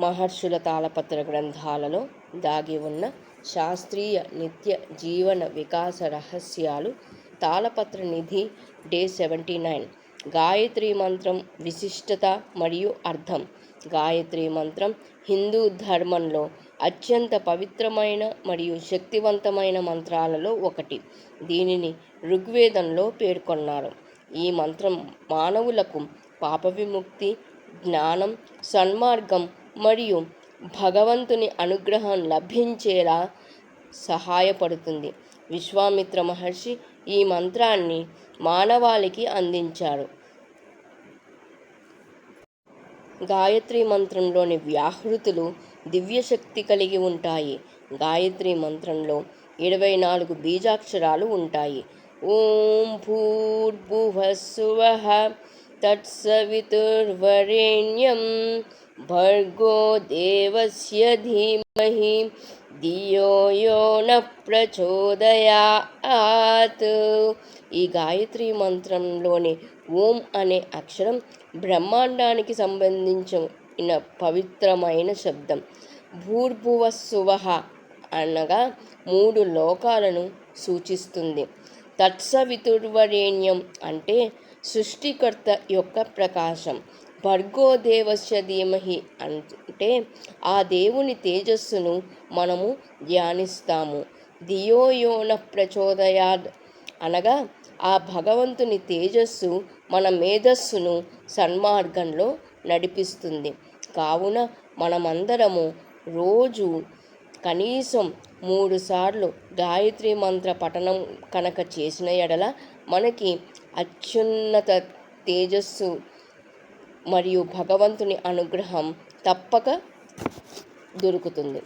మహర్షుల తాళపత్ర గ్రంథాలలో దాగి ఉన్న శాస్త్రీయ నిత్య జీవన వికాస రహస్యాలు. తాళపత్ర నిధి డే 79. గాయత్రి మంత్రం విశిష్టత మరియు అర్థం. గాయత్రి మంత్రం హిందూ ధర్మంలో అత్యంత పవిత్రమైన మరియు శక్తివంతమైన మంత్రాలలో ఒకటి. దీనిని ఋగ్వేదంలో పేర్కొన్నారు. ఈ మంత్రం మానవులకు పాప విముక్తి, జ్ఞానం, సన్మార్గం మరియు భగవంతుని అనుగ్రహం లభించేలా సహాయపడుతుంది. విశ్వామిత్ర మహర్షి ఈ మంత్రాన్ని మానవాళికి అందించారు. గాయత్రి మంత్రంలోని వ్యాహృతులు దివ్యశక్తి కలిగి ఉంటాయి. గాయత్రి మంత్రంలో 24 బీజాక్షరాలు ఉంటాయి. ఓం భూర్భువస్సువః తత్సవితుర్వరేణ్యం భర్గో దేవస్య ధీమహి ధియో యో నః ప్రచోదయాత్. ఈ గాయత్రి మంత్రంలోని ఓం అనే అక్షరం బ్రహ్మాండానికి సంబంధించిన పవిత్రమైన శబ్దం. భూర్భువస్సువః అనగా 3 లోకాలను సూచిస్తుంది. తత్సవితుర్వరేణ్యం అంటే సృష్టికర్త యొక్క ప్రకాశం. భర్గో దేవస్య ధీమహి అంటే ఆ దేవుని తేజస్సును మనము ధ్యానిస్తాము. ధియో యో నః ప్రచోదయాత్ అనగా ఆ భగవంతుని తేజస్సు మన మేధస్సును సన్మార్గంలో నడిపిస్తుంది. కావున మనమందరము రోజు కనీసం 3 సార్లు గాయత్రి మంత్ర పఠనం కనుక చేసిన ఎడల మనకి అత్యున్నత తేజస్సు మరియు భగవంతుని అనుగ్రహం తప్పక దొరుకుతుంది.